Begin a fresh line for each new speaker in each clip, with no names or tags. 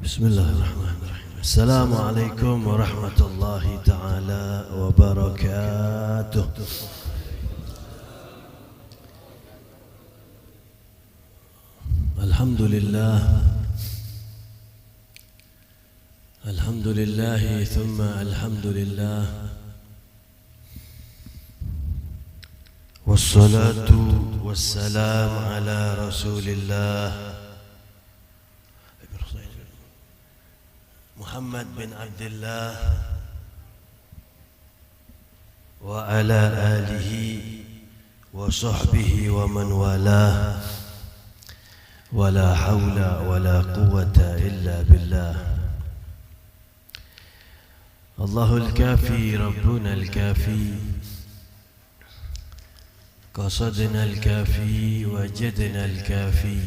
بسم الله الرحمن الرحيم. السلام عليكم ورحمة الله تعالى وبركاته. الحمد لله ثم الحمد لله، والصلاة والسلام على رسول الله محمد بن عبد الله وعلى آله وصحبه ومن والاه، ولا حول ولا قوة إلا بالله. الله الكافي ربنا الكافي، قصدنا الكافي وجدنا الكافي،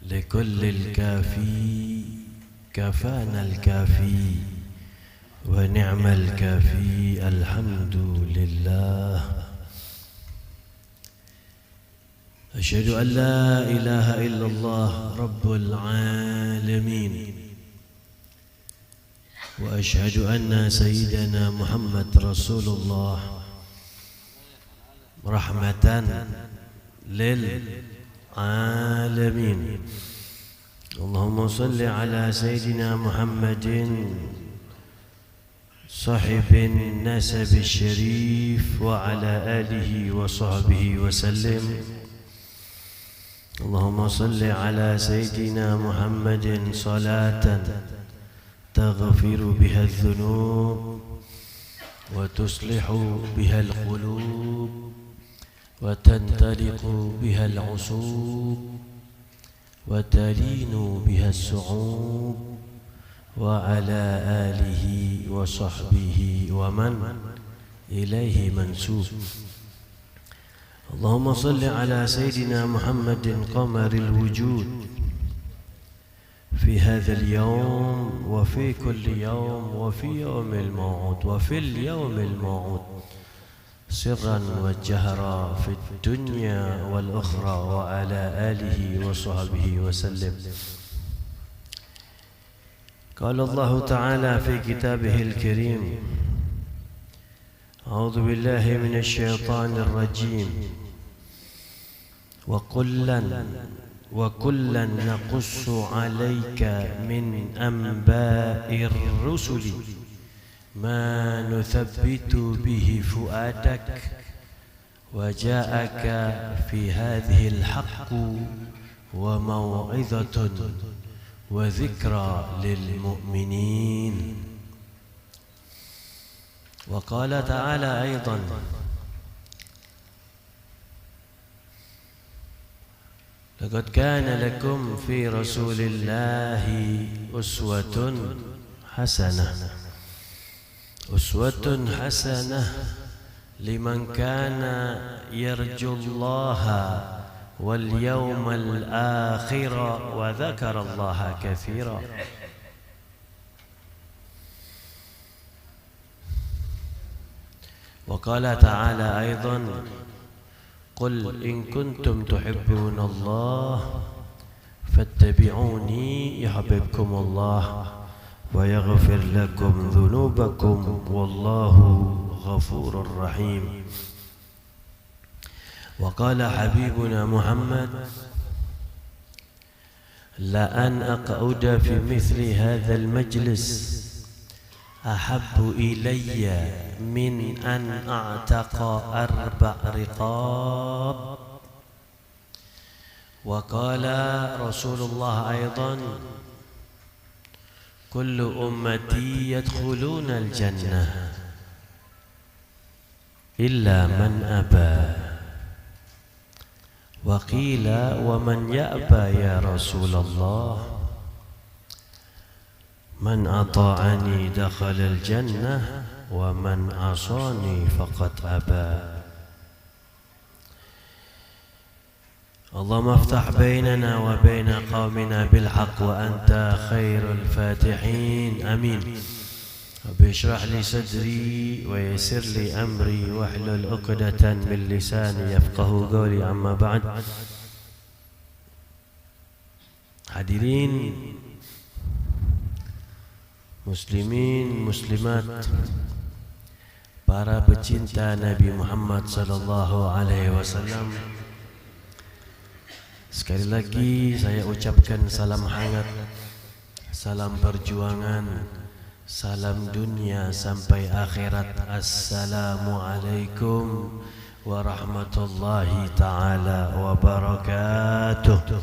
لكل الكافي كفانا الكافي، ونعم الكافي الحمد لله. أشهد أن لا إله إلا الله رب العالمين، وأشهد أن سيدنا محمد رسول الله رحمة للعالمين. اللهم صل على سيدنا محمد صاحب النسب الشريف وعلى آله وصحبه وسلم. اللهم صل على سيدنا محمد صلاة تغفر بها الذنوب وتصلح بها القلوب وتنطلق بها العصوب وتلين بها الصعوب، وعلى آله وصحبه ومن إليه منسوب. اللهم صل على سيدنا محمد قمر الوجود في هذا اليوم وفي كل يوم وفي يوم الموعود وفي اليوم الموعود، سرا وجهرا في الدنيا والأخرى، وعلى آله وصحبه وسلم. قال الله تعالى في كتابه الكريم: أعوذ بالله من الشيطان الرجيم، وكلا نقص عليك من أنباء الرسل ما نثبت به فؤادك، وجاءك في هذه الحق وموعظة وذكرى للمؤمنين. وقال تعالى أيضا: لقد كان لكم في رسول الله أسوة حسنة لمن كان يرجو الله واليوم الآخر وذكر الله كثيرا. وقال تعالى أيضا: قل إن كنتم تحبون الله فاتبعوني يحببكم الله ويغفر لكم ذنوبكم والله غفور رحيم. وقال حبيبنا محمد: لأن أقعد في مثل هذا المجلس أحب إلي من أن أعتق 4 رقاب. وقال رسول الله أيضا: كل أمتي يدخلون الجنة إلا من أبى. وقيل: ومن يأبى يا رسول الله؟ من أطاعني دخل الجنة ومن عصاني فقد أبى. اللهم افتح بيننا وبين قومنا بالحق وأنت خير الفاتحين، آمين. رب اشرح لي صدري ويسر لي أمري واحلل عقدة من لساني يفقه قولي. أما بعد، Hadirin muslimin muslimat, para pecinta Nabi Muhammad sallallahu alaihi wasallam, sekali lagi saya ucapkan salam hangat, salam perjuangan, salam dunia sampai akhirat. Assalamualaikum warahmatullahi taala wabarakatuh.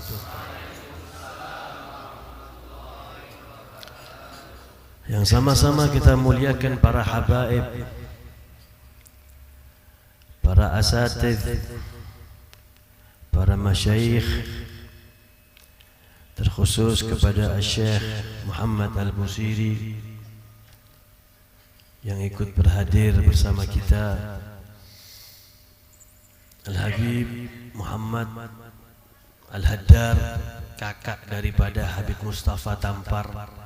Yang sama-sama kita muliakan para habaib, para asatidz, para masyayikh, terkhusus kepada Syekh Muhammad Al-Busiri yang ikut berhadir bersama kita, Al-Habib Muhammad Al-Haddar, kakak daripada Habib Mustafa Tampar.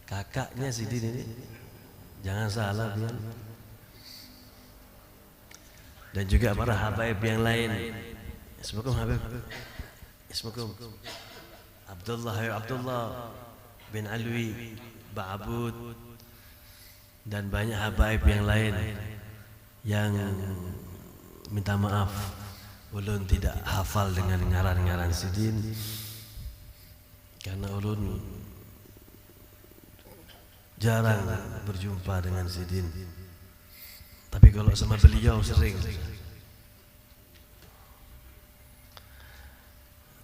Kakaknya Sidin ini, jangan salah biar. Dan juga para habaib yang lain. Ismukum Habib, ismukum Abdullah bin Alwi Ba'abud, dan banyak habaib yang lain yang minta maaf ulun tidak hafal dengan ngaran-ngaran Sidin, karena ulun jarang berjumpa dengan Sidin. Tapi kalau sama beliau sering.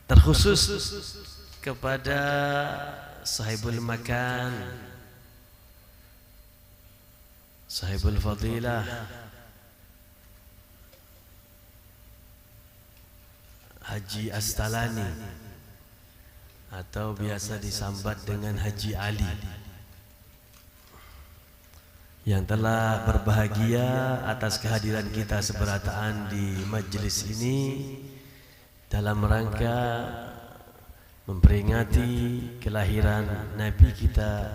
Terkhusus kepada sahibul makan, sahibul fadilah, Haji Astalani, atau biasa disambat dengan Haji Ali, yang telah berbahagia atas kehadiran kita seberataan di majlis ini dalam rangka memperingati kelahiran Nabi kita,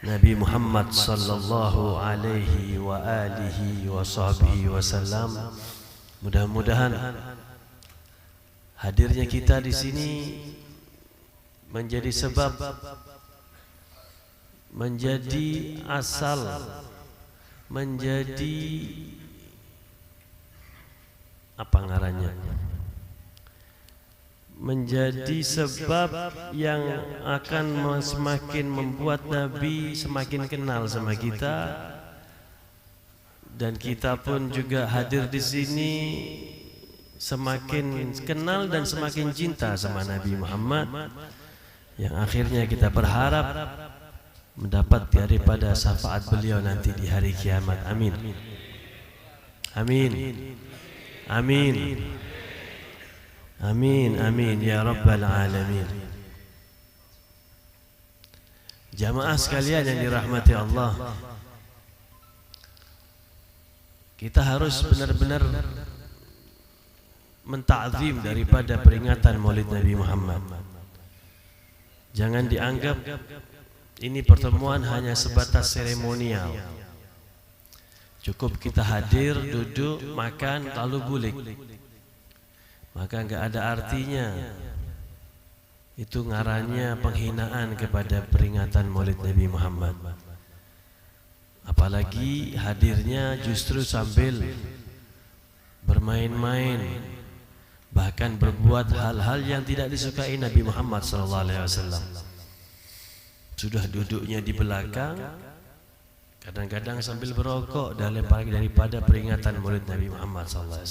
Nabi Muhammad sallallahu alaihi wa alihi wa sahbihi wasallam. Mudah-mudahan hadirnya kita di sini menjadi sebab, menjadi asal, menjadi apa ngarannya, menjadi sebab yang akan semakin membuat Nabi semakin kenal sama kita, dan kita pun juga hadir di sini semakin kenal dan semakin cinta sama Nabi Muhammad, yang akhirnya kita berharap mendapat daripada syafaat beliau nanti di hari kiamat. Amin. Amin. Amin. Amin. Amin ya rabbal alamin. Jamaah sekalian yang dirahmati Allah, kita harus benar-benar menta'zim daripada peringatan Maulid Nabi Muhammad. Jangan dianggap ini pertemuan hanya sebatas seremonial. Cukup kita hadir, duduk, makan, lalu bulik, maka enggak ada artinya. Itu ngarannya penghinaan kepada peringatan Maulid Nabi Muhammad. Apalagi hadirnya justru sambil bermain-main, bahkan berbuat hal-hal yang tidak disukai Nabi Muhammad SAW. Sudah duduknya di belakang, kadang-kadang sambil berokok daripada peringatan Maulid Nabi Muhammad SAW.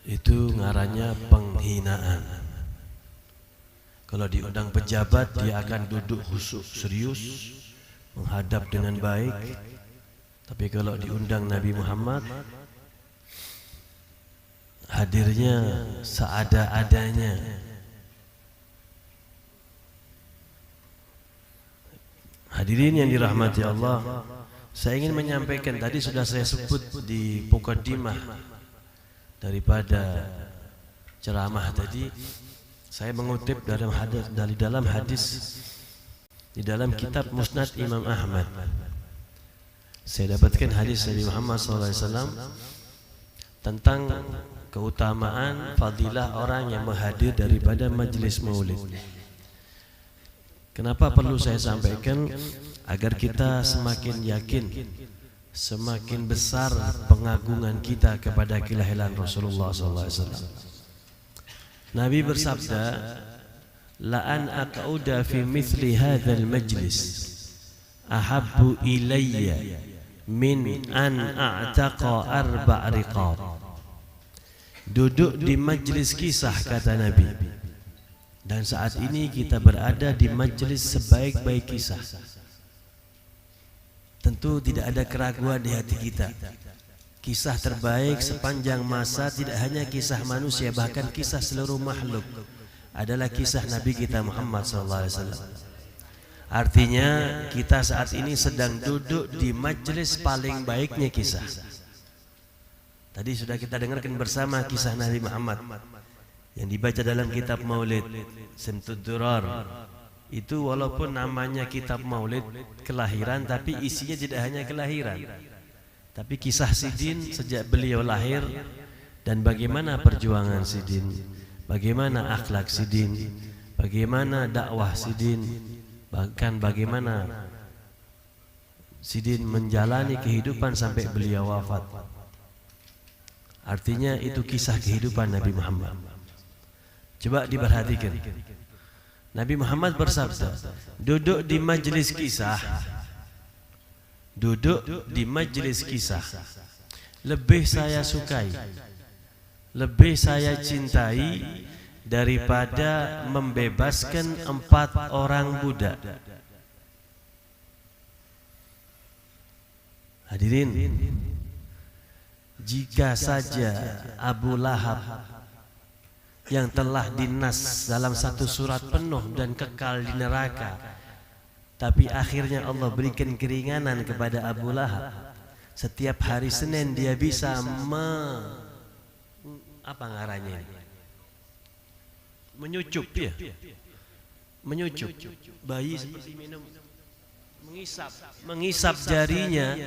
Itu ngarannya penghinaan. Kalau diundang pejabat, dia akan duduk khusyuk, serius, menghadap dengan baik. Tapi kalau diundang Nabi Muhammad, hadirnya seada-adanya. Hadirin yang dirahmati Allah, saya ingin menyampaikan, tadi sudah saya sebut di mukaddimah daripada ceramah tadi, saya mengutip dari dalam hadis di dalam kitab Musnad Imam Ahmad. Saya dapatkan hadis dari Muhammad SAW, tentang keutamaan fadilah orang yang menghadir daripada majelis maulid. Kenapa perlu saya sampaikan? Agar kita semakin yakin, semakin besar pengagungan kita kepada kelahiran Rasulullah SAW. Nabi bersabda, la an aq'uda fi mithli hadzal majlis ahabbu ilayya min an a'taqa arba' riqab. Duduk di majlis kisah, kata Nabi. Dan saat ini kita berada di majlis sebaik-baik kisah. Tentu tidak ada keraguan di hati kita. Kisah terbaik sepanjang masa tidak hanya kisah manusia, bahkan kisah seluruh makhluk adalah kisah Nabi kita Muhammad SAW. Artinya kita saat ini sedang duduk di majelis paling baiknya kisah. Tadi sudah kita dengarkan bersama kisah Nabi Muhammad yang dibaca dalam kitab Maulid Simtud Durar. Itu walaupun namanya kitab Maulid kelahiran, tapi isinya tidak hanya kelahiran, tapi kisah Sidin sejak beliau lahir dan bagaimana perjuangan Sidin, bagaimana akhlak Sidin, bagaimana dakwah Sidin, bahkan bagaimana Sidin menjalani kehidupan sampai beliau wafat. Artinya itu kisah kehidupan Nabi Muhammad. Coba diperhatikan. Nabi Muhammad bersabda, duduk di majelis kisah, duduk di majelis kisah lebih saya sukai, lebih saya cintai daripada membebaskan 4 orang budak. Hadirin, jika saja Abu Lahab yang telah dinas dalam satu surat penuh dan kekal di neraka, tapi akhirnya Allah berikan keringanan kepada Abu Lahab. Setiap hari Senin dia bisa apa ngaranya? Menyucup ya, menyucup bayi seperti minum, mengisap jarinya,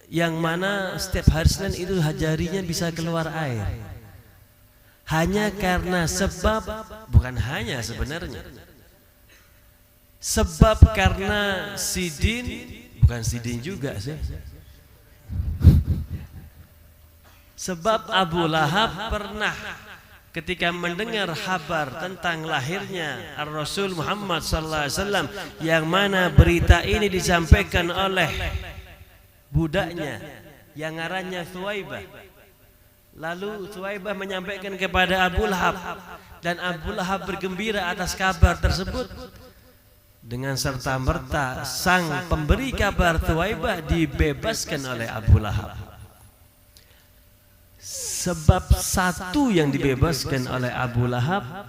yang mana setiap hari Senin itu jarinya bisa keluar air. Hanya karena sebab, bukan hanya sebenarnya, sebab karena Sidin, bukan Sidin juga sih, sebab Abu Lahab pernah ketika mendengar kabar tentang lahirnya Rasul Muhammad SAW, yang mana berita ini disampaikan oleh budaknya yang ngarannya Thuwaibah. Lalu Thuwaibah menyampaikan kepada Abu Lahab, dan Abu Lahab bergembira atas kabar tersebut. Dengan serta-merta sang pemberi kabar Thuwaibah dibebaskan oleh Abu Lahab. Sebab satu yang dibebaskan oleh Abu Lahab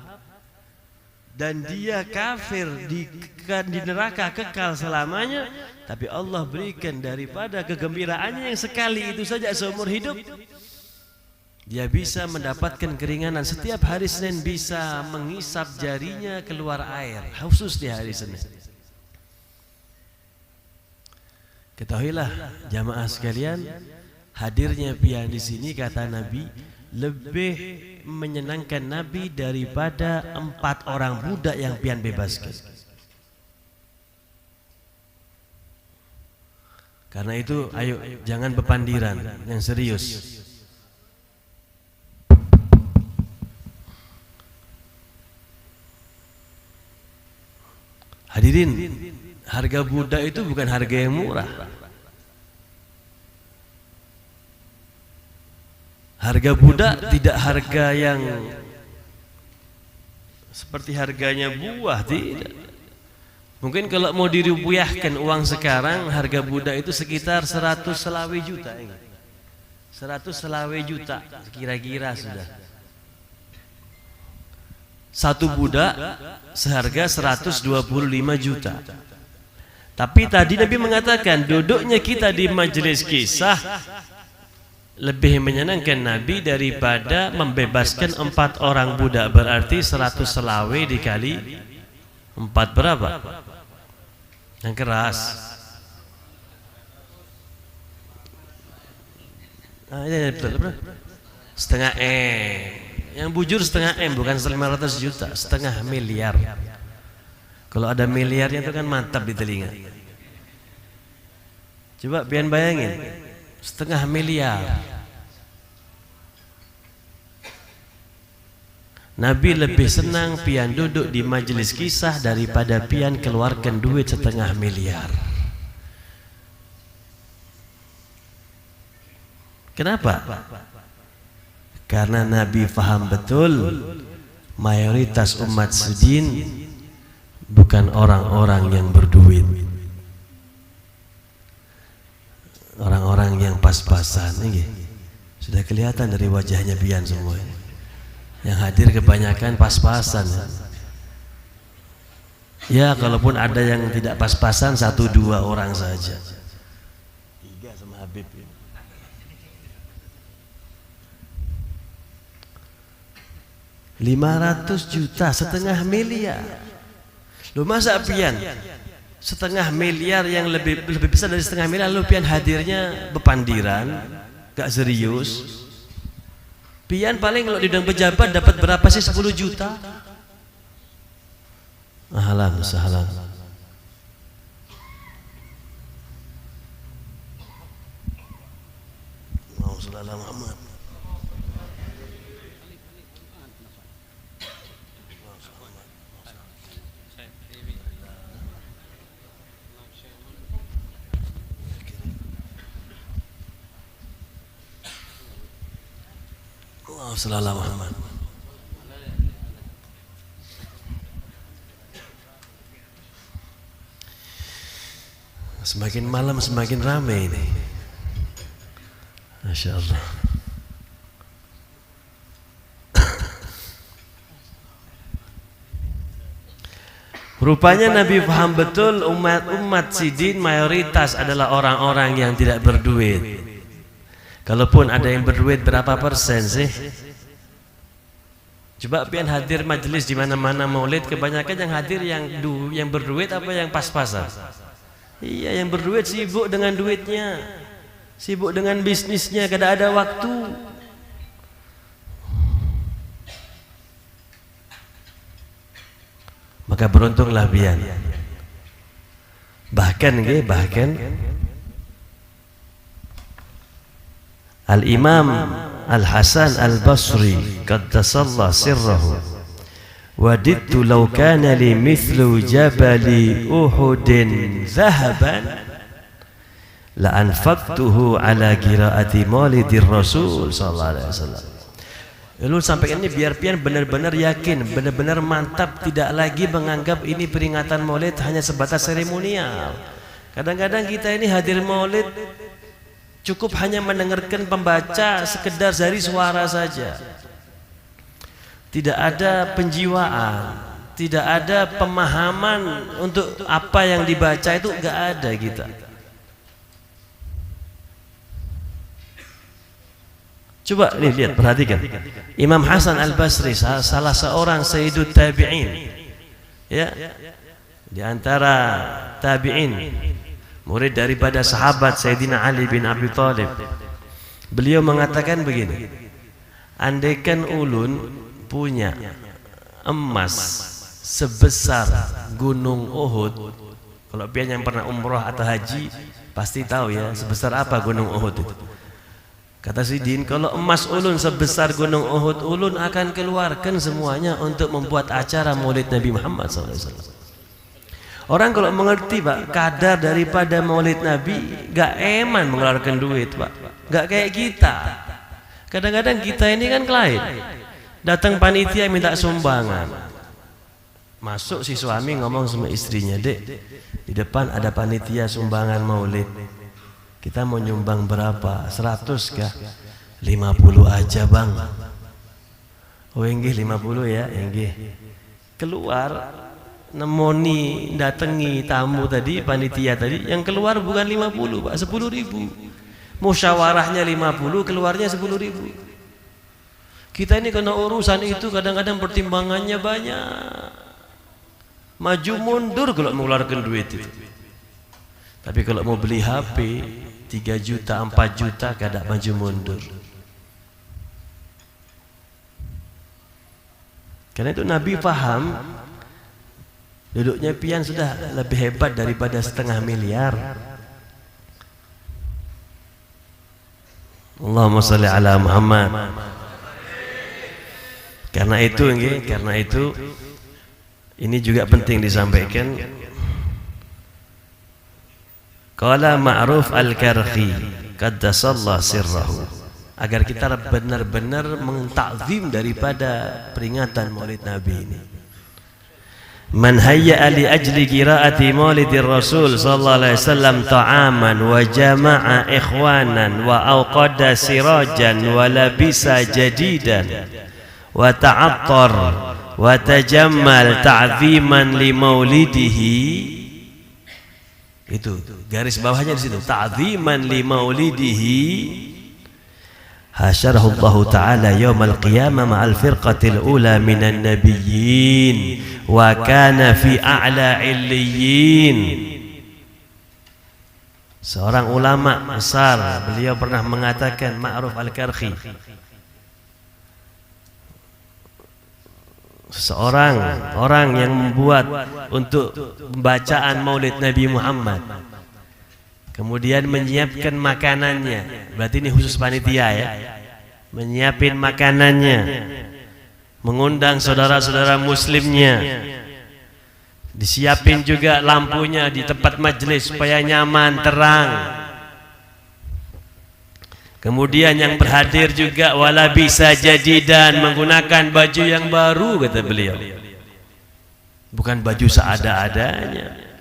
dan dia kafir di neraka kekal selamanya, tapi Allah berikan daripada kegembiraannya yang sekali itu saja seumur hidup, dia bisa mendapatkan keringanan. Setiap hari Senin bisa mengisap jarinya keluar air, khusus di hari Senin. Ketahuilah jamaah sekalian, hadirnya pian di sini, kata Nabi, lebih menyenangkan Nabi daripada 4 orang budak yang pian bebaskan. Karena itu ayo jangan bepandiran, yang serius. Hadirin, harga budak itu bukan harga yang murah. Harga budak tidak harga yang seperti harganya buah, tidak. Mungkin kalau mau dirupiahkan uang sekarang, harga budak itu sekitar 100 selawe juta. 100 selawe juta kira-kira sudah. Satu budak seharga 125 juta. Tapi tadi Nabi mengatakan duduknya kita di majelis kisah lebih menyenangkan Nabi daripada membebaskan 4 orang budak. Berarti 100 selawe dikali 4 berapa? Yang keras. Ya, betul. Setengah M. Yang bujur setengah M, bukan 500 juta, setengah miliar. Kalau ada miliarnya itu kan mantap di telinga. Coba pian bayangin, setengah miliar. Nabi lebih senang pian duduk di majelis kisah daripada pian keluarkan duit setengah miliar. Kenapa? Karena Nabi faham betul mayoritas umat sedin bukan orang-orang yang berduit, orang-orang yang pas-pasan. Ini sudah kelihatan dari wajahnya pian semua. Yang hadir kebanyakan pas-pasan. Ya, kalaupun ada yang tidak pas-pasan 1-2 orang saja. 3 sama Habib. 500 juta, setengah miliar. Lu masa pian setengah miliar yang lebih besar dari setengah miliar, lu pian hadirnya bepandiran, gak serius. Pian paling kalau diundang pejabat dapat berapa sih? 10 juta. Ahlan sahlan. Muhammad. Sallallahu Muhammad. Semakin malam semakin ramai ini. Masya Allah. Rupanya Nabi paham betul umat sidin mayoritas adalah orang-orang yang tidak berduit. Kalaupun ada yang berduit berapa persen sih? Coba pian hadir majelis di mana-mana maulid, kebanyakan yang hadir yang berduit apa yang pas-pasan? Iya, yang berduit sibuk dengan duitnya, sibuk dengan bisnisnya, kada ada waktu. Maka beruntunglah pian. Bahkan Al-Imam Al-Hasan Al-Basri qaddasallahu sirrahu wadidtu law kana li mithlu jabali Uhudin zahaban la anfaqtuhu ala qiraati maulidir Rasul sallallahu alaihi wasallam. Lalu sampai ini biar pian benar-benar yakin, benar-benar mantap, tidak lagi menganggap ini peringatan maulid hanya sebatas seremonial. Kadang-kadang kita ini hadir maulid cukup hanya mendengarkan pembaca sekedar dari suara saja. Tidak ada penjiwaan, tidak ada pemahaman untuk apa yang dibaca itu, enggak ada kita. Coba lihat, perhatikan. Imam Hasan Al-Basri salah seorang sayyidut tabi'in. Ya. Di antara tabi'in, murid daripada sahabat Sayyidina Ali bin Abi Thalib. Beliau mengatakan begini, andaikan ulun punya emas sebesar gunung Uhud. Kalau pian yang pernah umrah atau haji pasti tahu ya sebesar apa gunung Uhud itu. Kata Sidin, kalau emas ulun sebesar gunung Uhud, ulun akan keluarkan semuanya untuk membuat acara maulid Nabi Muhammad SAW. Orang kalau mengerti Pak kadar daripada maulid Nabi, gak eman mengeluarkan duit Pak, gak kayak kita. Kadang-kadang kita ini kan lain, datang panitia minta sumbangan, masuk si suami ngomong sama istrinya, dek di depan ada panitia sumbangan maulid, kita mau nyumbang berapa? 100 kah? 50 aja bang. Oh enggih 50 ya, enggih. Keluar nemoni datangi tamu tadi, panitia tadi, yang keluar bukan 50 Pak, 10.000. Musyawarahnya 50, keluarnya 10.000. Kita ini kena urusan itu kadang-kadang pertimbangannya banyak. Maju mundur kalau mengeluarkan duit itu. Tapi kalau mau beli HP 3 juta, 4 juta, kada maju mundur. Karena itu Nabi paham duduknya pian sudah lebih hebat daripada 500 miliar. Allahumma shalli ala Muhammad. Karena itu ini juga penting disampaikan. Qala Ma'ruf Al-Karhi qaddasallahu sirrahu, agar kita benar-benar mengtakzim daripada peringatan Maulid Nabi ini. Man hayya li ajli qiraati Maulidir Rasul sallallahu alaihi wasallam ta'aman wa jama'a ikhwanan wa awqada sirajan wa labisa jadidan wa ta'attar wa tajammal ta'ziman li maulidihi. Itu garis bawahnya di situ, ta'ziman li maulidihi. Hasyarahu Allah Ta'ala yawmal qiyamah ma'al firqatil ula minan nabiyyin wa kana fi a'la illiyin. Seorang ulama besar, beliau pernah mengatakan, Ma'ruf Al-Karhi, seorang orang yang membuat untuk pembacaan Maulid Nabi Muhammad, kemudian menyiapkan makanannya, berarti ini khusus panitia ya, menyiapin makanannya, mengundang saudara-saudara muslimnya, disiapin juga lampunya di tempat majelis supaya nyaman, terang. Kemudian yang berhadir juga wala bisa jadidan, menggunakan baju yang baru, kata beliau, bukan baju seada-adanya.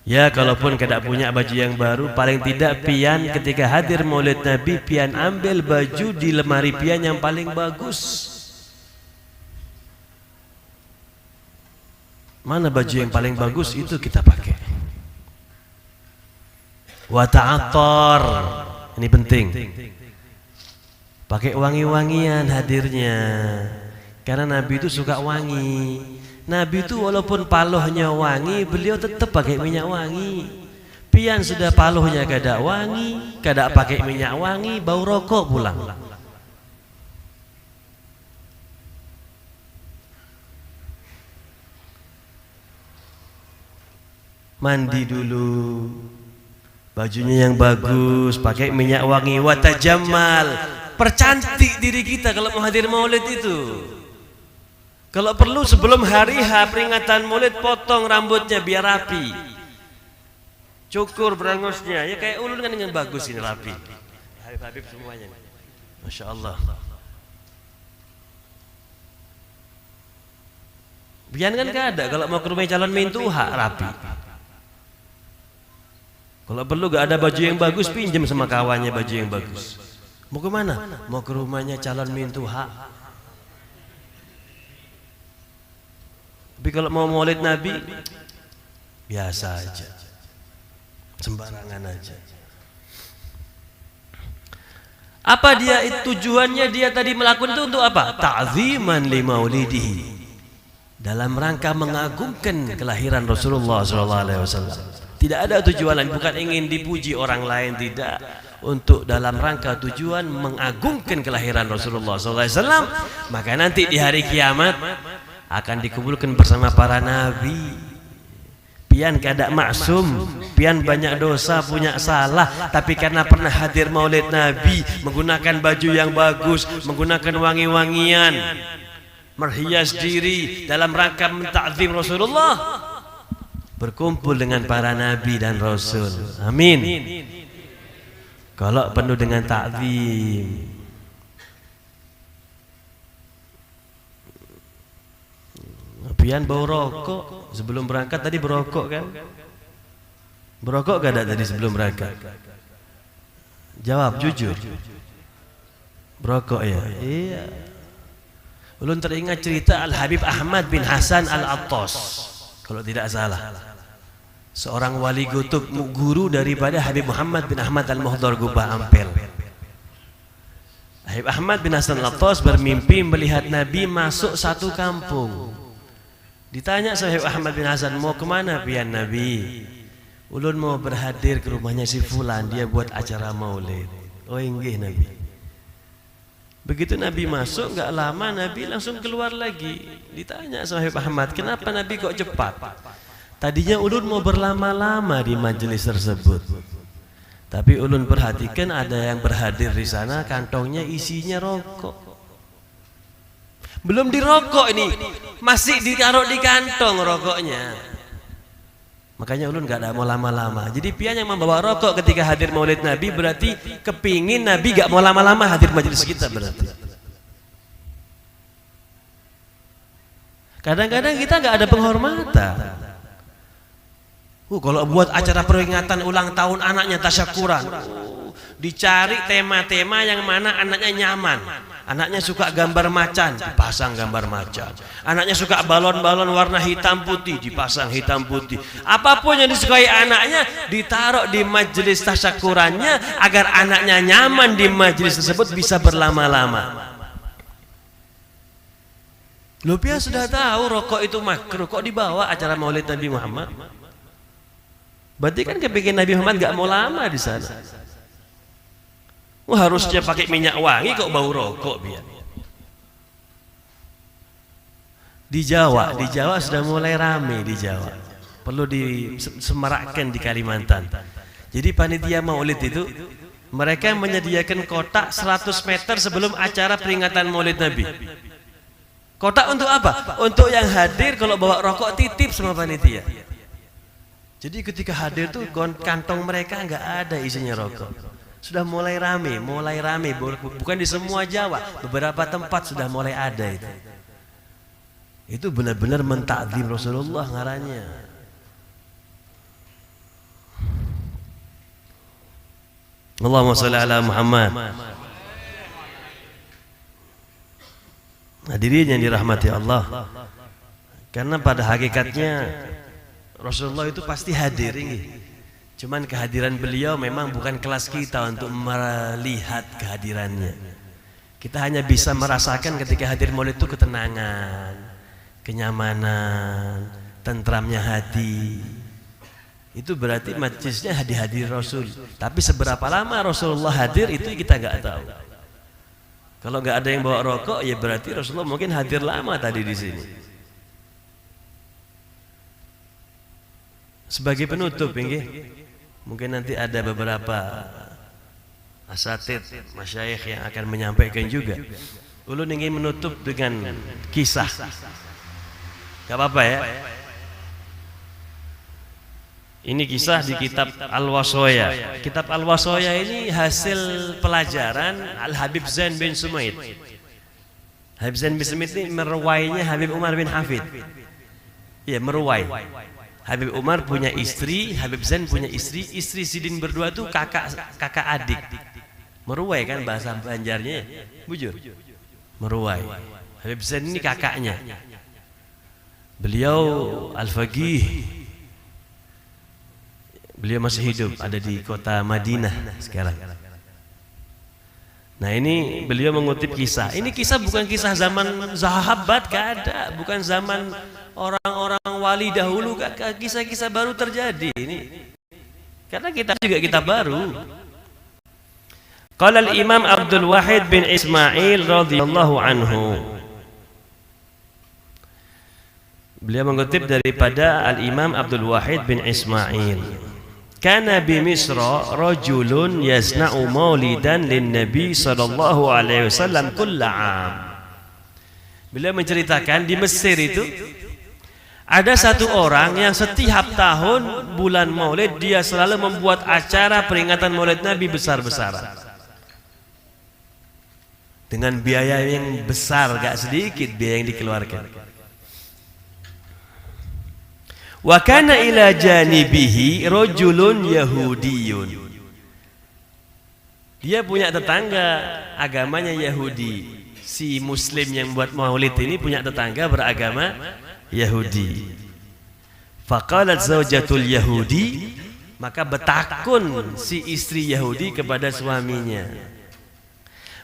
Ya, kalaupun kada punya baju yang baru, paling tidak pian ketika hadir Maulid Nabi, pian ambil baju di lemari pian yang paling bagus. Mana baju yang paling bagus, itu kita pakai. Wa ta'attar, ini penting. Pakai wangi-wangian hadirnya, karena Nabi itu suka wangi. Nabi itu walaupun palohnya wangi, beliau tetap pakai minyak wangi. Pian sudah palohnya kada wangi, kada pakai minyak wangi, bau rokok pulang. Mandi dulu, bajunya yang bagus, pakai minyak wangi, watajammal, percantik diri kita kalau mau hadir Maulid itu. Kalau perlu sebelum hari H peringatan Maulid, potong rambutnya biar rapi, cukur berangusnya, ya kayak ulun kan dengan bagus ini, rapi. Habib-habib semuanya, Masya Allah. Biar kan gak ada, kalau mau ke rumah calon mintuha rapi. Kalau perlu gak ada baju yang bagus, pinjam sama kawannya baju yang bagus. Mau ke mana? Mau ke rumahnya calon mintuha. Tapi kalau mau Maulid Nabi, biasa aja, sembarangan aja. Apa dia tujuannya dia tadi melakukan itu untuk apa? Ta'ziman li maulidihi, dalam rangka mengagungkan kelahiran Rasulullah SAW. Tidak ada tujuan lain, bukan ingin dipuji orang lain, tidak. Untuk dalam rangka tujuan mengagungkan kelahiran Rasulullah SAW. Maka nanti di hari kiamat akan dikumpulkan bersama para nabi. Pian kada maksum, pian banyak dosa, punya salah, tapi karena pernah hadir Maulid Nabi, menggunakan baju yang bagus, menggunakan wangi-wangian, merhias diri dalam rangka mentakzim Rasulullah, berkumpul dengan para nabi dan rasul. Amin. Kalau penuh dengan takzim. Pian bau rokok sebelum berangkat, tadi berokok kan? Berokok gak ada tadi sebelum berangkat? Jawab jujur. Berokok ya? Iya. Ulun teringat cerita Al-Habib Ahmad bin Hasan Al-Attas, kalau tidak salah, seorang wali kutub, guru daripada Habib Muhammad bin Ahmad Al-Muhdar Gubah Ampel. Habib Ahmad bin Hasan Al-Attas bermimpi melihat Nabi masuk satu kampung. Ditanya Habib Ahmad bin Hasan, mau kemana pian Nabi? ulun mau berhadir ke rumahnya si fulan, dia buat acara maulid. Oh inggih Nabi. Begitu Nabi masuk, nggak lama Nabi langsung keluar lagi. Ditanya sama Habib Ahmad, kenapa Nabi kok cepat? Tadinya ulun mau berlama-lama di majelis tersebut, tapi ulun perhatikan ada yang berhadir di sana, kantongnya isinya rokok. Belum dirokok ini, masih ditaruh di kantong rokoknya. Makanya ulun gak ada mau lama-lama. Jadi pian yang membawa rokok ketika hadir maulid Nabi berarti kepingin Nabi gak mau lama-lama hadir majelis kita berarti. Kadang-kadang kita gak ada penghormatan. Kalau buat acara peringatan ulang tahun anaknya tasyakuran, dicari tema-tema yang mana anaknya nyaman. Anaknya suka gambar macan, dipasang gambar macan. Anaknya suka balon-balon warna hitam putih, dipasang hitam putih. Apapun yang disukai anaknya ditaruh di majelis tasyakurannya agar anaknya nyaman di majelis tersebut bisa berlama-lama. Lupia sudah tahu rokok itu makruh, kok dibawa acara maulid Nabi Muhammad? Berarti kan kepikir Nabi Muhammad gak mau lama di sana. Harusnya pakai minyak wangi kok bau rokok biar. Di Jawa sudah mulai rame di Jawa. Perlu disemarakkan di Kalimantan. Jadi panitia maulid itu mereka menyediakan kotak 100 meter sebelum acara peringatan maulid Nabi. Kotak untuk apa? Untuk yang hadir kalau bawa rokok titip sama panitia. Jadi ketika hadir tuh kantong mereka nggak ada isinya rokok. Sudah mulai rame, bukan di semua Jawa, beberapa tempat sudah mulai ada itu. Itu benar-benar mentakzim Rasulullah ngarannya. Allahumma sholli ala Muhammad. Hadirin yang dirahmati Allah. Karena pada hakikatnya Rasulullah itu pasti hadir ini. Cuman kehadiran beliau memang bukan kelas kita untuk melihat kehadirannya. Kita hanya bisa merasakan ketika hadir maulid itu ketenangan, kenyamanan, tentramnya hati. Itu berarti majlisnya hadir Rasul. Tapi seberapa lama Rasulullah hadir itu kita nggak tahu. Kalau nggak ada yang bawa rokok, ya berarti Rasulullah mungkin hadir lama tadi di sini. Sebagai penutup, mungkin nanti ada beberapa asatid, masyayikh yang akan menyampaikan juga. Ulun ingin menutup dengan kisah. Gak apa-apa ya. Ini kisah di kitab Al-Wasoya. Kitab Al-Wasoya ini hasil pelajaran Al-Habib Zain bin Sumaid. Habib Zain bin Sumaid ini meruwainya Habib Umar bin Hafid. Iya, meruwai. Habib Umar punya istri, Habib Zain punya istri Sidin berdua tuh kakak adik. Meruwai kan bahasa Banjarnya, bujur. Meruwai. Habib Zain ini kakaknya. Beliau Al-Faqih. Beliau masih hidup, ada di kota Madinah sekarang. Nah ini beliau mengutip kisah. Ini kisah bukan kisah zaman sahabat, gak ada. Bukan zaman orang-orang wali dahulu, kisah-kisah baru terjadi ini. Karena kita juga kita baru. Qala al-Imam Abdul Wahid bin Ismail radhiyallahu anhu. Beliau mengutip daripada al-Imam Abdul Wahid bin Ismail. Kana bi Misra rajulun yasna'u maulidan lin Nabi sallallahu alaihi wasallam kulla 'am. Beliau menceritakan di Mesir itu ada satu orang yang setiap tahun bulan Maulid dia selalu membuat acara peringatan Maulid Nabi besar-besaran. Dengan biaya yang besar, gak sedikit biaya yang dikeluarkan. Wa kana ila janibihi rajulun yahudiyun. Dia punya tetangga agamanya Yahudi. Si muslim yang buat maulid ini punya tetangga beragama Yahudi. Faqalat zawjatul Yahudi, maka betakun si istri Yahudi kepada suaminya.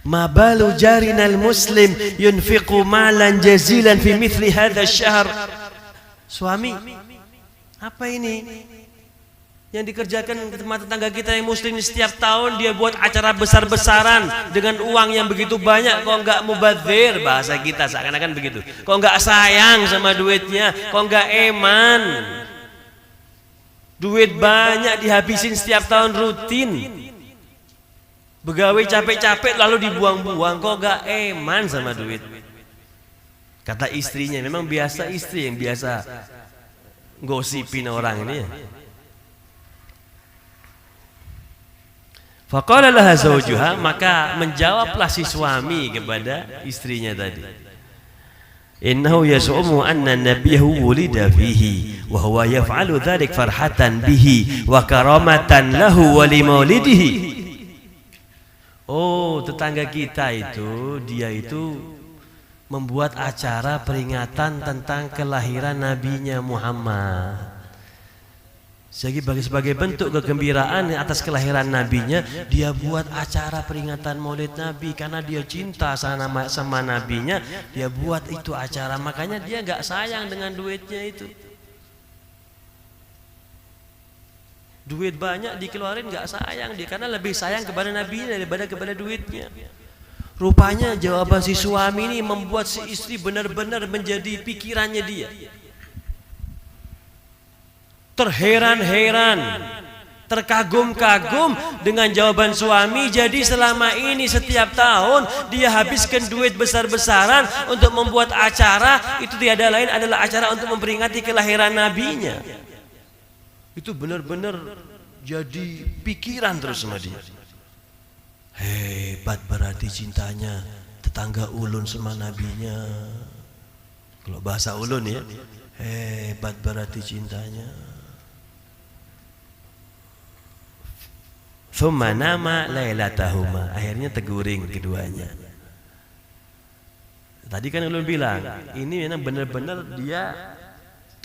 Ma balu jarinal muslim yunfiqu malan jazilan fi mithli hadha asy-syahr. Suami, apa ini? Apa yang Yang dikerjakan teman tetangga kita yang muslim setiap tahun dia buat acara besar-besaran dengan uang yang begitu banyak, kok nggak mubadzir, bahasa kita seakan-akan begitu. Kok nggak sayang sama duitnya, kok nggak eman. Duit banyak dihabisin setiap tahun rutin. Begawe capek-capek lalu dibuang-buang, kok nggak eman sama duit. Kata istrinya, memang biasa istri yang biasa gosipin orang ini ya. Faqala laha zawjuha, maka menjawablah si suami kepada istrinya tadi. Innahu yas'umu anna nabiyahu wulida fihi wa huwa yaf'alu dzalik farhatan bihi wa karamatan lahu wa li maulidihi. Oh, tetangga kita itu dia itu membuat acara peringatan tentang kelahiran nabinya Muhammad. Sebagai bentuk kegembiraan atas kelahiran nabinya, dia buat acara peringatan Maulid Nabi karena dia cinta sama nabinya, dia buat itu acara, makanya dia nggak sayang dengan duitnya itu. Duit banyak dikeluarin nggak sayang dia, karena lebih sayang kepada nabinya daripada kepada duitnya. Rupanya jawaban si suami ini membuat si istri benar-benar menjadi pikirannya dia. Terheran-heran, terkagum-kagum dengan jawaban suami. Jadi selama ini setiap tahun dia habiskan duit besar-besaran untuk membuat acara, itu tiada lain adalah acara untuk memperingati kelahiran nabinya. Itu benar-benar jadi pikiran terus sama dia. Hebat berarti cintanya tetangga ulun sama nabinya. Kalau bahasa ulun ya, hebat berarti cintanya. Thumma nama lailatahuma, akhirnya teguring keduanya. Tadi kan ulun bilang, ini memang benar-benar dia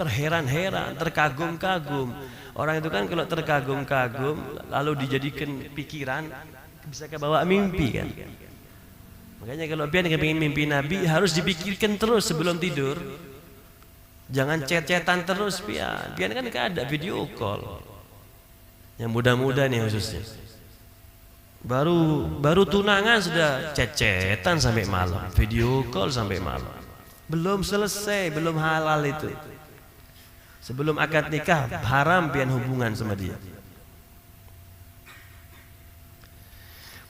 terheran-heran, terkagum-kagum. Orang itu kan kalau terkagum-kagum lalu dijadikan pikiran, bisa kebawa mimpi kan. Makanya kalau pian ingin mimpi Nabi harus dipikirkan terus sebelum tidur. Jangan chat-chatan terus pian. Pian kan ada video call. Yang muda-muda nih khususnya. Baru tunangan sudah chat-chatan sampai malam, video call sampai malam. Belum selesai, belum halal itu. Sebelum akad nikah haram pian hubungan sama dia.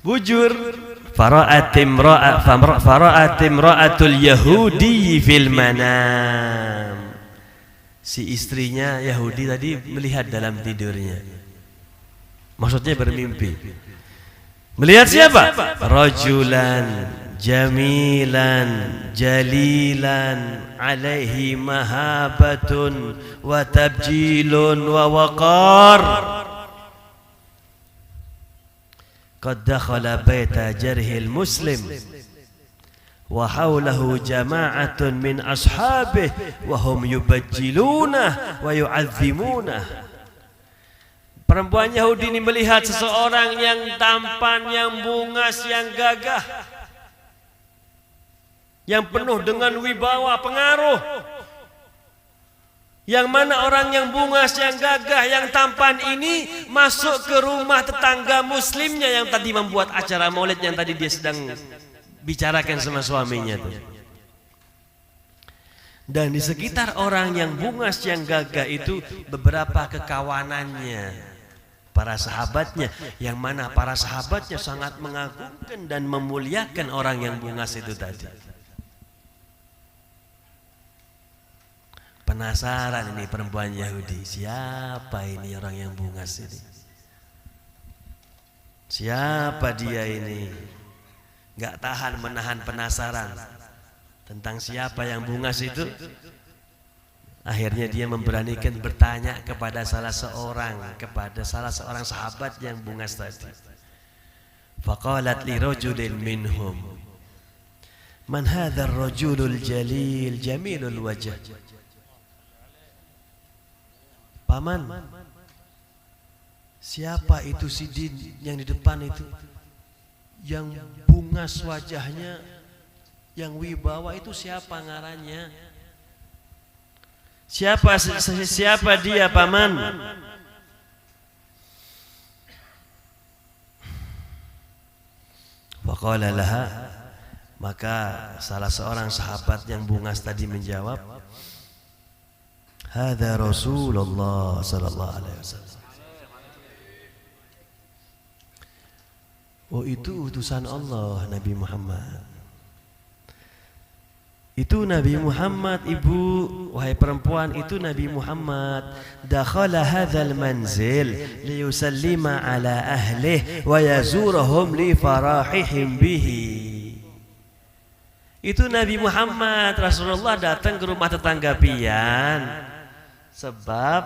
Bujur fara'at imra'atul yahudi fil manam. Si istrinya Yahudi tadi melihat dalam tidurnya. Maksudnya bermimpi. Melihat siapa? Rajulan jamilan jalilan alaihi mahabatun wa tabjilun wa waqar. Qad dakhala baita jarhil muslim wa hawlahu jama'atun min ashabihi wa hum yubajjilunah wa yu'azzimuna. Perempuan Yahudi ini melihat seseorang yang tampan, yang bungas, yang gagah, yang penuh dengan wibawa, pengaruh. Yang mana orang yang bungas, yang gagah, yang tampan ini masuk ke rumah tetangga muslimnya yang tadi membuat acara maulid yang tadi dia sedang bicarakan sama suaminya itu. Dan di sekitar orang yang bungas, yang gagah itu beberapa kekawanannya, para sahabatnya, yang mana para sahabatnya sangat mengagumkan dan memuliakan orang yang bungas itu tadi. Penasaran ini perempuan Yahudi, siapa ini orang yang bungas ini? Siapa dia ini? Gak tahan menahan penasaran tentang siapa yang bungas itu. Akhirnya dia memberanikan bertanya kepada salah seorang sahabat yang bungas tadi. Faqalat li rajulin minhum, man hadha ar-rajulul jalil jamilul wajh. Paman, siapa itu si Din yang di depan itu, yang bungas wajahnya, yang wibawa itu, siapa ngarannya? Siapa dia paman? Faqala laha, maka salah seorang sahabat yang bungas tadi menjawab, hadza Rasulullah sallallahu alaihi wasallam. Oh, itu utusan Allah, Nabi Muhammad. Itu Nabi Muhammad, ibu, wahai perempuan, itu Nabi Muhammad. Dakhala hadzal manzil liyusallima ala ahlihi wa yazurahum li farahihim bihi. Itu Nabi Muhammad, Rasulullah datang ke rumah tetangga pian sebab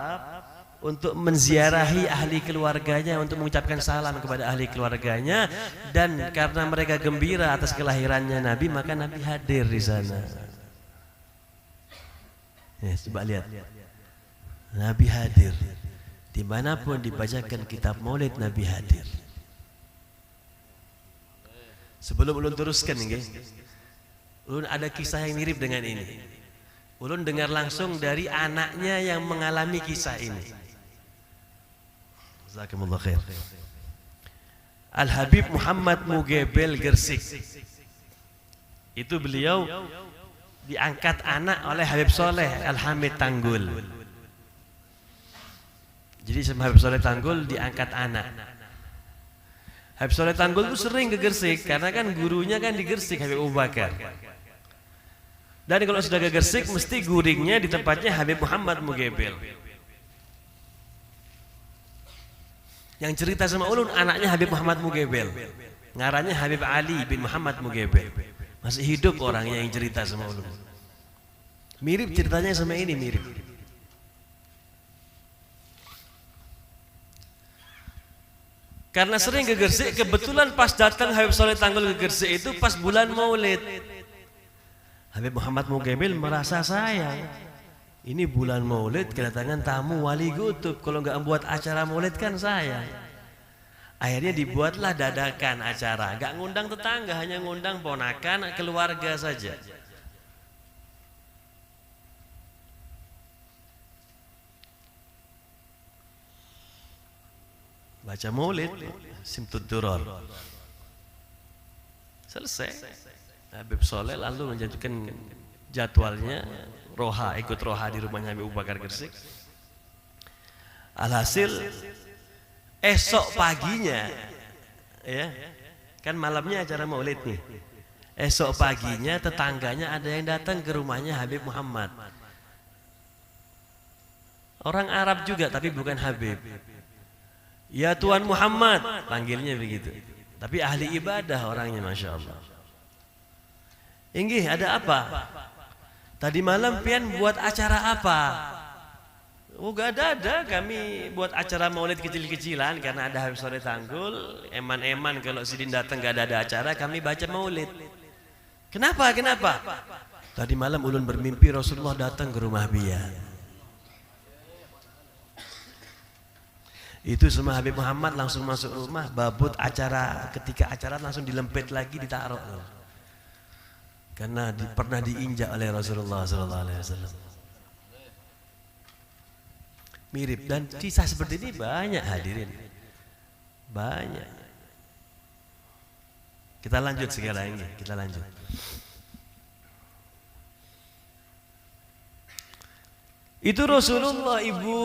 untuk menziarahi ahli keluarganya, untuk mengucapkan salam kepada ahli keluarganya, dan karena mereka gembira atas kelahirannya Nabi, maka Nabi hadir di sana. Ya, coba lihat, Nabi hadir dimanapun dibacakan kitab Maulid, Nabi hadir. Sebelum ulun teruskan, ulun ada kisah yang mirip dengan ini. Ulun dengar langsung dari anaknya yang mengalami kisah ini. Jazakumullah khair. Al-Habib Muhammad Mugebel Gersik. Itu beliau diangkat anak oleh Habib Soleh Al-Hamid Tanggul. Jadi sama Habib Soleh Tanggul diangkat anak. Habib Soleh Tanggul itu sering ke Gersik karena kan gurunya kan di Gersik, Habib Abu Bakar. Dan kalau sudah ke Gersik mesti guringnya di tempatnya Habib Muhammad Mugebel. Yang cerita sama ulun anaknya Habib Muhammad Mugebel, ngarannya Habib Ali bin Muhammad Mugebel. Masih hidup orangnya yang cerita sama ulun. Mirip ceritanya sama ini, mirip. Karena sering ke Gersik, kebetulan pas datang Habib Soleh Tanggul ke Gersik itu pas bulan Maulid. Habib Muhammad Mugebel merasa sayang. Ini bulan Maulid kedatangan tamu wali kutub, kalau nggak membuat acara Maulid kan sayang. Akhirnya dibuatlah dadakan acara, nggak ngundang tetangga, hanya ngundang ponakan, keluarga saja. Baca Maulid, Simtud Duror. Selesai. Habib Soleh lalu menjatuhkan jadwalnya roha, ikut roha di rumahnya Habib Abu Bakar Gersik. Alhasil esok paginya, ya kan malamnya acara Maulid nih. Esok paginya tetangganya ada yang datang ke rumahnya Habib Muhammad. Orang Arab juga tapi bukan Habib. Ya Tuan Muhammad, panggilnya begitu. Tapi ahli ibadah orangnya, masya Allah. Inggih, ada apa? Tadi malam pian buat acara apa? Oh, gak ada, kami buat acara Maulid kecil-kecilan karena ada Habib Soleh Tanggul. Eman-eman kalau Sidin datang gak ada acara, kami baca Maulid. Kenapa? Tadi malam ulun bermimpi Rasulullah datang ke rumah bian. Itu semua Habib Muhammad langsung masuk rumah, babut acara, ketika acara langsung dilempet lagi, ditaruh. Karena pernah diinjak oleh Rasulullah SAW. Mirip, dan kisah seperti ini banyak hadirin, banyak. Kita lanjut sekarang ini, kita lanjut. Itu Rasulullah, ibu,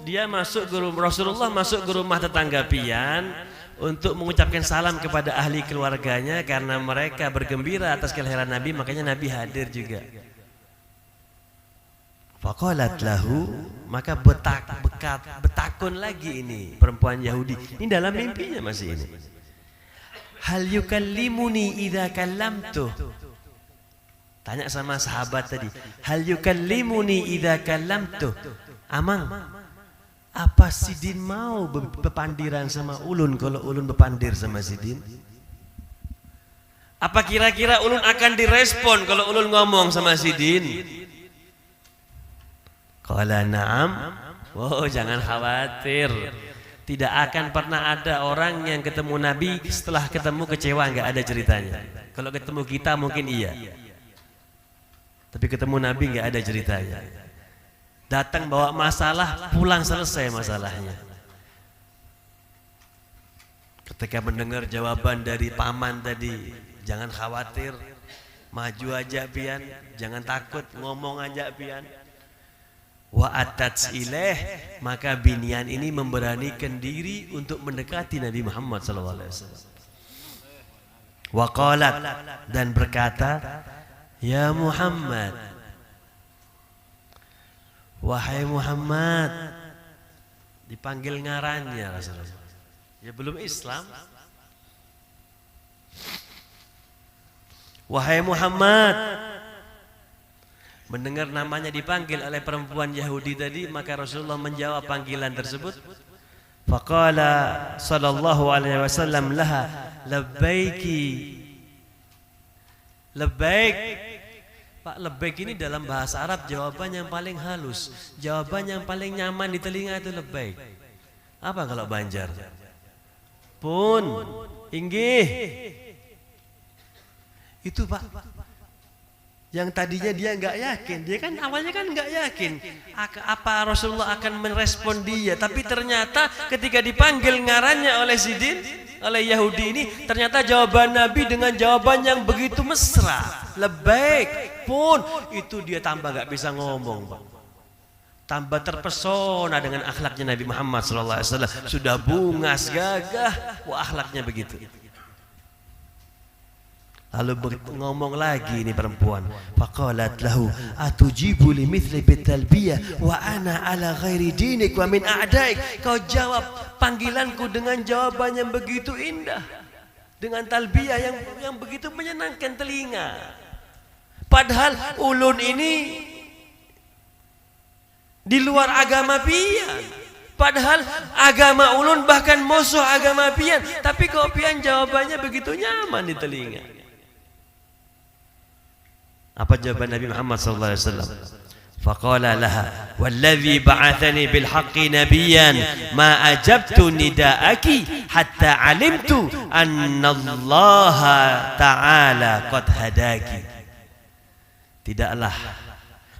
dia masuk ke rumah, Rasulullah masuk ke rumah tetangga pian untuk mengucapkan salam kepada ahli keluarganya karena mereka bergembira atas kelahiran Nabi, makanya Nabi hadir juga. Faqalat lahu, maka betakun lagi ini perempuan Yahudi. Ini dalam mimpinya masih ini. Hal yukallimuni idza kallamtu. Tanya sama sahabat tadi, hal yukallimuni idza kallamtu. Amang, apa Sidin mau bepandiran sama ulun kalau ulun bepandir sama Sidin? Apa kira-kira ulun akan direspon kalau ulun ngomong sama Sidin? Qala na'am. Oh, jangan khawatir. Tidak akan pernah ada orang yang ketemu Nabi setelah ketemu kecewa, enggak ada ceritanya. Kalau ketemu kita mungkin iya. Tapi ketemu Nabi enggak ada ceritanya. Datang bawa masalah, pulang selesai masalahnya. Ketika mendengar jawaban dari paman tadi, jangan khawatir, maju aja pian, jangan takut, ngomong aja pian. Wa atats ilaih, maka binian ini memberanikan diri untuk mendekati Nabi Muhammad SAW. Wa qalat, dan berkata, ya Muhammad, wahai Muhammad, dipanggil ngarannya Rasulullah. Ya belum Islam. Wahai Muhammad, mendengar namanya dipanggil oleh perempuan Yahudi tadi, maka Rasulullah menjawab panggilan tersebut. Faqala sallallahu alaihi wasallam laha, labbaiki. Labbaik. Pak, labbaik ini dalam bahasa Arab jawaban yang paling halus, jawaban yang paling nyaman di telinga itu labbaik. Apa kalau Banjar? Pun, inggih. Itu Pak, yang tadinya dia nggak yakin, dia kan awalnya kan nggak yakin apa Rasulullah akan merespon dia, tapi ternyata ketika dipanggil ngarannya oleh Sidin, oleh Yahudi ini, ternyata jawaban Nabi dengan jawaban yang begitu mesra, labbaik. Pun itu dia tambah nggak bisa ngomong Pak, tambah terpesona dengan akhlaknya Nabi Muhammad SAW. Sudah bungas gagah, wah akhlaknya begitu. Lalu ngomong lagi ini perempuan, faqalat lahu atujibu limithli bitalbiyah wa ana ala ghairi dinik wa min a'daik. Kau jawab panggilanku dengan jawaban yang begitu indah, dengan talbiyah yang begitu menyenangkan telinga. Padahal ulun ini di luar agama pian, padahal agama ulun bahkan musuh agama pian, tapi kau pian jawabannya begitu nyaman di telinga. Apa jawaban Nabi Muhammad SAW? Faqala laha walladhi ba'athani bil haqqi nabiyyan ma ajabtu nida'aki hatta alimtu anna Allah ta'ala qad hadaki. Tidaklah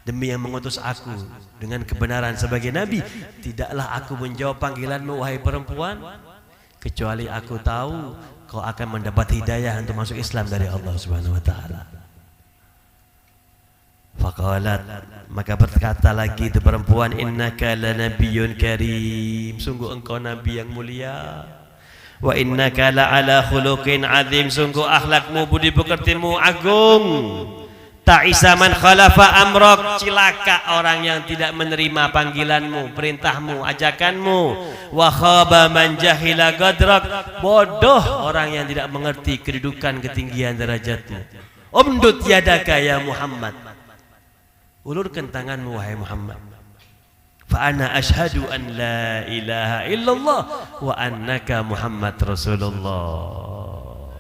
demi yang mengutus aku dengan kebenaran sebagai nabi, tidaklah aku menjawab panggilanmu wahai perempuan, kecuali aku tahu kau akan mendapat hidayah untuk masuk Islam dari Allah Subhanahu wa taala. Faqalat, maka berkata lagi itu perempuan, innaka lanabiyyun karim, sungguh engkau nabi yang mulia. Wa innaka la ala khuluqin azim, sungguh akhlakmu, budi pekertimu agung. Ta'isa man khalafa amrak, cilaka orang yang tidak menerima panggilanmu, perintahmu, ajakanmu. Wa khaba man jahila gadrak, bodoh orang yang tidak mengerti kedudukan ketinggian derajatmu. Umdud yadaka ya Muhammad, ulurkan tanganmu wahai Muhammad. Fa ana asyhadu an la ilaha illallah wa annaka Muhammad Rasulullah.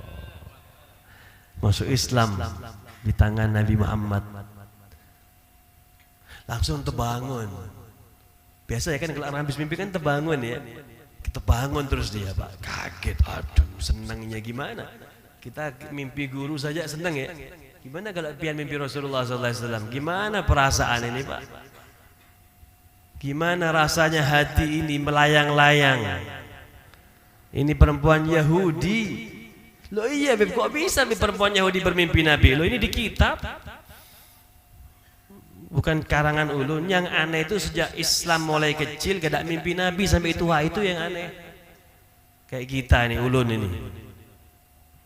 Masuk Islam di tangan Nabi Muhammad. Langsung terbangun. Biasa ya kan kalau orang habis mimpi kan terbangun ya. Kita bangun terus dia Pak. Kaget, aduh senangnya gimana. Kita mimpi guru saja senang ya. Gimana kalau pian mimpi Rasulullah SAW? Gimana perasaan ini Pak? Gimana rasanya hati ini melayang-layang? Ini perempuan Yahudi. Loh iya Beb, kok bisa perempuan Yahudi bermimpi Nabi? Loh ini di kitab, bukan karangan ulun. Yang aneh itu sejak Islam mulai kecil gak ada mimpi Nabi sampai tua, itu yang aneh. Kayak kita nih ulun ini.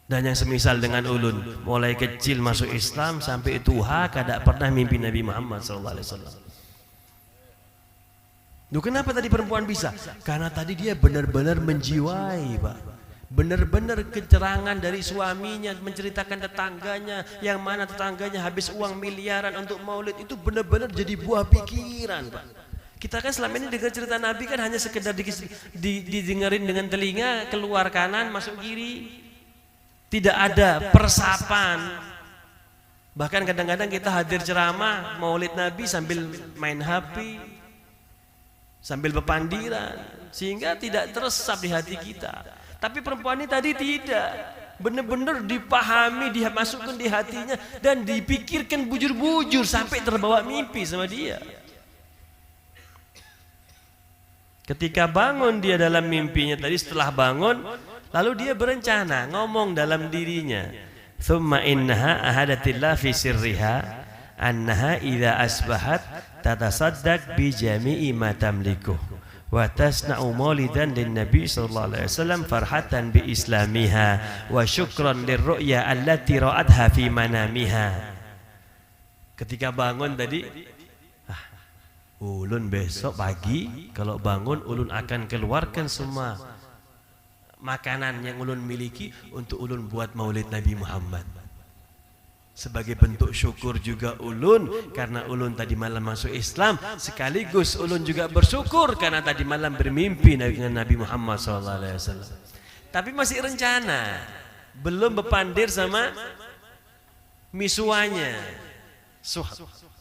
Dan yang semisal dengan ulun, mulai kecil masuk Islam sampai tua kada pernah mimpi Nabi Muhammad SAW. Duh, kenapa tadi perempuan bisa? Karena tadi dia benar-benar menjiwai Pak, benar-benar kecerangan dari suaminya, menceritakan tetangganya, yang mana tetangganya habis uang miliaran untuk maulid, itu benar-benar jadi buah pikiran Pak. Kita kan selama ini dengar cerita Nabi kan hanya sekedar didengarin dengan telinga, keluar kanan masuk kiri. Tidak ada persapan. Bahkan kadang-kadang kita hadir ceramah maulid Nabi sambil main HP, sambil bepandiran, sehingga tidak teresap di hati kita. Tapi perempuan ini tadi tidak, benar-benar dipahami, dimasukkan di hatinya dan dipikirkan bujur-bujur sampai terbawa mimpi sama dia. Ketika bangun dia dalam mimpinya tadi, setelah bangun Lalu dia berencana, ngomong dalam dirinya, thumma innaha ahadatillah fi sirriha annaha idza asbahat tatasaddaq bi jami'i ma tamliku wa tasna'u maulidan lin nabi sallallahu alaihi wasallam farhatan bi islamiha wa syukran lirru'ya allati ra'atha fi manamiha. Ketika bangun tadi, ulun besok pagi kalau bangun ulun akan keluarkan semua makanan yang ulun miliki untuk ulun buat maulid Nabi Muhammad. Sebagai bentuk syukur juga ulun karena ulun tadi malam masuk Islam, sekaligus ulun juga bersyukur karena tadi malam bermimpi dengan Nabi Muhammad SAW. Tapi masih rencana, belum berpandir sama misuanya,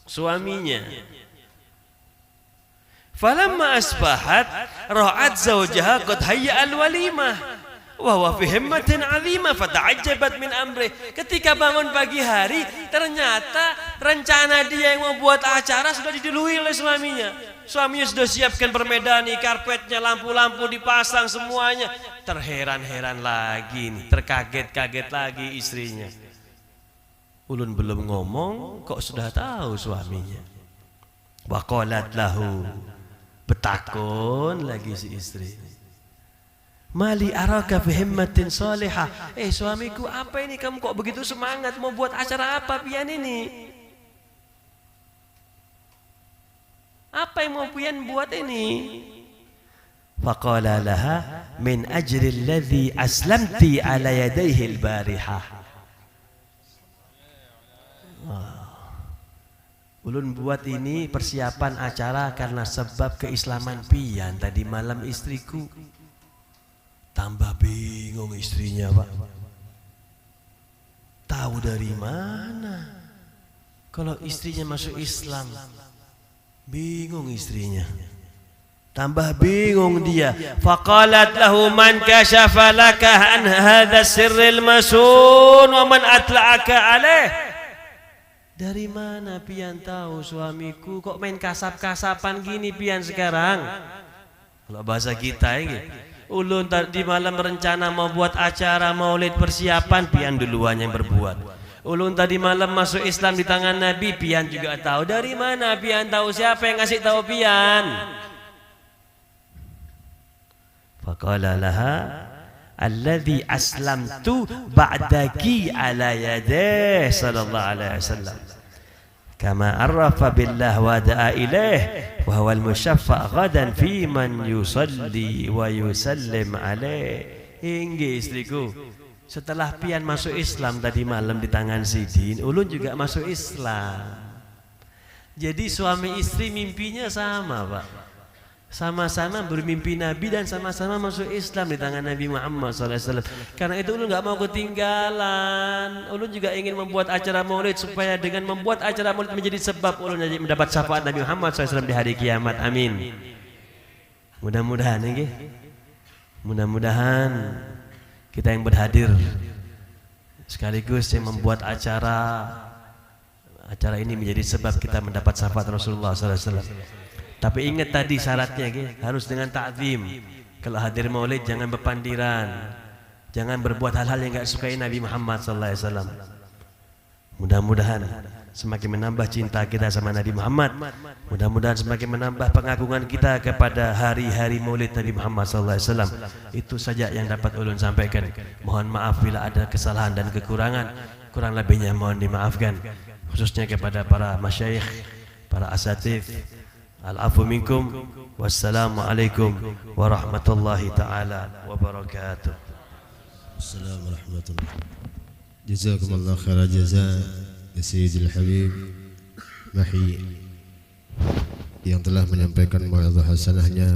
suaminya. Falamma asbahat ra'at zawjaha qad hayya al-walimah wa huwa fi himmatin 'azimah fata'ajjabat min amri. Ketika bangun pagi hari, ternyata rencana dia yang membuat acara sudah didului oleh suaminya. Suaminya sudah siapkan permedani, karpetnya, lampu-lampu dipasang semuanya. Terheran-heran lagi nih, terkaget-kaget lagi istrinya. Ulun belum ngomong kok sudah tahu suaminya. Wa qalat lahu, betakun lagi si istri. Mali araka fi himmatin salihah. Suamiku, apa ini kamu kok begitu semangat mau buat acara apa pian ini? Apa yang mau pian buat ini? Faqala laha min ajri alladhi aslamti ala yadayhi al-barihah. Ulun buat ini persiapan acara karena sebab keislaman pian tadi malam istriku. Tambah bingung istrinya, Pak. Tahu dari mana kalau istrinya masuk Islam? Bingung istrinya. Tambah bingung dia. Faqalat lahu man kashafa laka an hadha sirril masun wa man atla'aka alaih. Dari mana pian tahu suamiku kok main kasap-kasapan gini pian sekarang? Kalau bahasa kita ini, ulun tadi malam rencana mau buat acara maulid persiapan, pian duluan yang berbuat. Ulun tadi malam masuk Islam di tangan Nabi, pian juga tahu. Dari mana pian tahu? Siapa yang ngasih tahu pian? Faqala laha alladhi aslamtu ba'daki ala yadih sallallahu alaihi wasallam kama arrafa billah wa da'a ilaih wa huwa al-musyaffa' ghadan fi man yusalli wa yusallim alaih. Hingga istriku, setelah pian masuk Islam tadi malam di tangan Sidin, ulun juga masuk Islam. Jadi suami istri mimpinya sama, Pak. Sama-sama bermimpi Nabi dan sama-sama masuk Islam di tangan Nabi Muhammad SAW. Karena itu ulun gak mau ketinggalan. Ulun juga ingin membuat acara maulid supaya dengan membuat acara maulid menjadi sebab ulun mendapat syafaat Nabi Muhammad SAW di hari kiamat. Amin. Mudah-mudahan ya, mudah-mudahan kita yang berhadir sekaligus yang membuat acara ini menjadi sebab kita mendapat syafaat Rasulullah SAW. Tapi ingat tadi syaratnya, harus dengan ta'zim. Kalau hadir maulid jangan berpandiran, jangan berbuat hal-hal yang gak sukai Nabi Muhammad SAW. Mudah-mudahan semakin menambah cinta kita sama Nabi Muhammad. Mudah-mudahan semakin menambah pengagungan kita kepada hari-hari maulid Nabi Muhammad SAW. Itu saja yang dapat ulun sampaikan. Mohon maaf bila ada kesalahan dan kekurangan. Kurang lebihnya mohon dimaafkan. Khususnya kepada para masyayikh, para asatidz. Al-afu minkum. Wassalamualaikum warahmatullahi ta'ala wabarakatuh.
Assalamualaikum warahmatullahi wabarakatuh. Jazakumullah khairan jazaa ya Sayyidil Habib Mahi yang telah menyampaikan mau'izah hasanahnya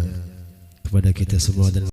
kepada kita semua dan